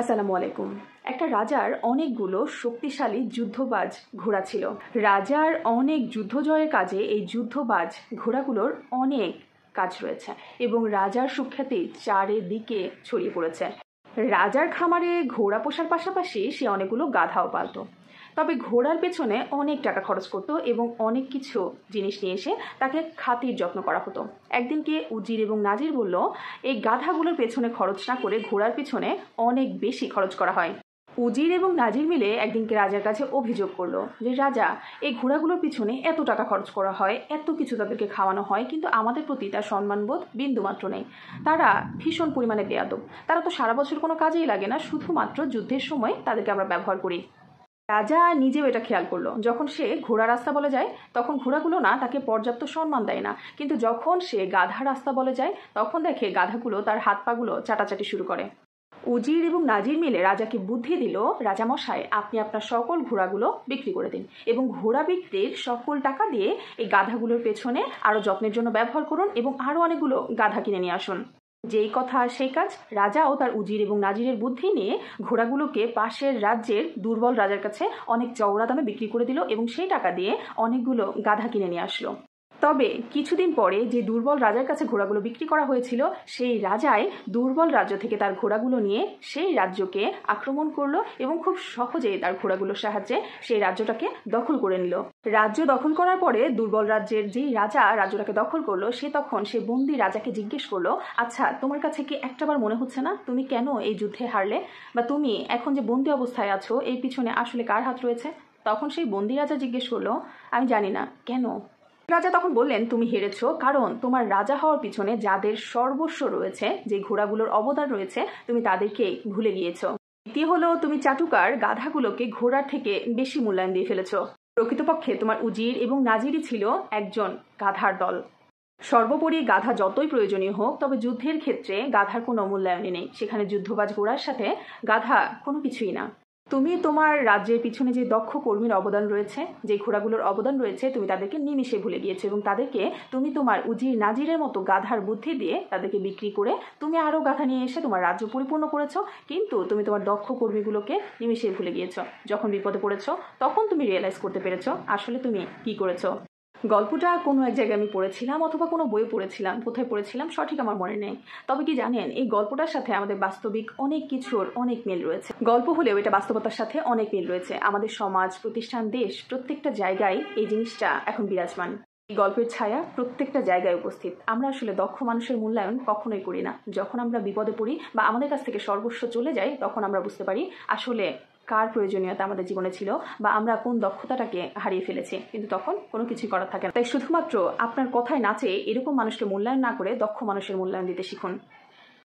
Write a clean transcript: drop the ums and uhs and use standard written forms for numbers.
আসসালামু আলাইকুম। একটা রাজার অনেকগুলো শক্তিশালী যুদ্ধবাজ ঘোড়া ছিল। রাজার অনেক যুদ্ধ জয়ের কাজে এই যুদ্ধবাজ ঘোড়াগুলোর অনেক কাজ রয়েছে এবং রাজার সুখ্যাতি চারিদিকে ছড়িয়ে পড়েছে। রাজার খামারে ঘোড়া পোষার পাশাপাশি সে অনেকগুলো গাধাও পালত। তবে ঘোড়ার পেছনে অনেক টাকা খরচ করতো এবং অনেক কিছু জিনিস নিয়ে এসে তাকে খাতির যত্ন করা হতো। একদিনকে উজির এবং নাজির বলল, এই গাধাগুলোর পেছনে খরচ না করে ঘোড়ার পেছনে অনেক বেশি খরচ করা হয়। উজির এবং নাজির মিলে একদিনকে রাজার কাছে অভিযোগ করলো যে, রাজা, এই ঘোড়াগুলোর পিছনে এত টাকা খরচ করা হয়, এত কিছু তাদেরকে খাওয়ানো হয়, কিন্তু আমাদের প্রতি তার সম্মানবোধ বিন্দুমাত্র নেই। তারা ভীষণ পরিমাণে বেয়াদব। তারা তো সারা বছর কোনো কাজেই লাগে না, শুধুমাত্র যুদ্ধের সময় তাদেরকে আমরা ব্যবহার করি। রাজা নিজেও এটা খেয়াল করলো। যখন সে ঘোড়া রাস্তা বলে যায় তখন ঘোড়াগুলো না তাকে পর্যাপ্ত সম্মান দেয় না, কিন্তু যখন সে গাধা রাস্তা বলে যায় তখন দেখে গাধাগুলো তার হাত পাগুলো চাটাচাটি শুরু করে। উজির এবং নাজির মিলে রাজাকে বুদ্ধি দিল, রাজামশাই, আপনি আপনার সকল ঘোড়াগুলো বিক্রি করে দিন এবং ঘোড়া বিক্রির সকল টাকা দিয়ে এই গাধাগুলোর পেছনে আরও যত্নের জন্য ব্যবহার করুন এবং আরও অনেকগুলো গাধা কিনে নিয়ে আসুন। যেই কথা সেই কাজ। রাজাও তার উজির এবং নাজিরের বুদ্ধি নিয়ে ঘোড়াগুলোকে পাশের রাজ্যের দুর্বল রাজার কাছে অনেক চওড়া দামে বিক্রি করে দিল এবং সেই টাকা দিয়ে অনেকগুলো গাধা কিনে নিয়ে আসলো। তবে কিছুদিন পরে যে দুর্বল রাজার কাছে ঘোড়াগুলো বিক্রি করা হয়েছিল, সেই রাজাই দুর্বল রাজ্য থেকে তার ঘোড়াগুলো নিয়ে সেই রাজ্যকে আক্রমণ করলো এবং খুব সহজেই তার ঘোড়াগুলোর সাহায্যে সেই রাজ্যটাকে দখল করে নিল। রাজ্য দখল করার পরে দুর্বল রাজ্যের যেই রাজা রাজ্যটাকে দখল করলো, সে তখন সে বন্দি রাজাকে জিজ্ঞেস করলো, আচ্ছা, তোমার কাছে কি একটাবার মনে হচ্ছে না তুমি কেন এই যুদ্ধে হারলে, বা তুমি এখন যে বন্দি অবস্থায় আছো এর পিছনে আসলে কার হাত রয়েছে? তখন সেই বন্দি রাজা জিজ্ঞেস করলো, আমি জানি না। কেন? রাজা তখন বললেন, তুমি হেরেছ কারণ তোমার রাজা হওয়ার পিছনে যাদের সর্বস্ব রয়েছে, যে ঘোড়াগুলোর অবদান রয়েছে, তুমি তাদেরকে ভুলে গিয়েছ। দ্বিতীয় হলো, তুমি চাটুকার গাধাগুলোকে ঘোড়ার থেকে বেশি মূল্যায়ন দিয়ে ফেলেছ। প্রকৃতপক্ষে তোমার উজির এবং নাজিরই ছিল একজন গাধার দল। সর্বোপরি গাধা যতই প্রয়োজনীয় হোক, তবে যুদ্ধের ক্ষেত্রে গাধার কোনো মূল্যায়নই নেই। সেখানে যুদ্ধবাজ ঘোড়ার সাথে গাধা কোনো কিছুই না। তুমি তোমার রাজ্যের পিছনে যে দক্ষ কর্মীর অবদান রয়েছে, যে ঘোড়াগুলোর অবদান রয়েছে, তুমি তাদেরকে নিমিষে ভুলে গিয়েছো এবং তাদেরকে তুমি তোমার উজির নাজিরের মতো গাধার বুদ্ধি দিয়ে তাদেরকে বিক্রি করে তুমি আরও গাধা নিয়ে এসে তোমার রাজ্য পরিপূর্ণ করেছো, কিন্তু তুমি তোমার দক্ষ কর্মীগুলোকে নিমিষে ভুলে গিয়েছো। যখন বিপদে পড়েছো তখন তুমি রিয়েলাইজ করতে পেরেছো আসলে তুমি কি করেছো। গল্পটা কোনো এক জায়গায় আমি পড়েছিলাম অথবা কোনো বইয়ে পড়েছিলাম, কোথায় পড়েছিলাম সঠিক আমার মনে নেই। তবে কি জানেন, এই গল্পটার সাথে আমাদের বাস্তবিক অনেক কিছুর অনেক মিল রয়েছে। গল্প হলেও এটা বাস্তবতার সাথে অনেক মিল রয়েছে। আমাদের সমাজ, প্রতিষ্ঠান, দেশ, প্রত্যেকটা জায়গায় এই জিনিসটা এখন বিরাজমান। এই গল্পের ছায়া প্রত্যেকটা জায়গায় উপস্থিত। আমরা আসলে দক্ষ মানুষের মূল্যায়ন কখনোই করি না। যখন আমরা বিপদে পড়ি বা আমাদের কাছ থেকে সর্বস্ব চলে যায়, তখন আমরা বুঝতে পারি আসলে কার প্রয়োজনীয়তা আমাদের জীবনে ছিল বা আমরা কোন দক্ষতাটাকে হারিয়ে ফেলেছি, কিন্তু তখন কোনো কিছুই করার থাকে না। তাই শুধুমাত্র আপনার কথায় নাচে এরকম মানুষকে মূল্যায়ন না করে দক্ষ মানুষের মূল্যায়ন দিতে শিখুন।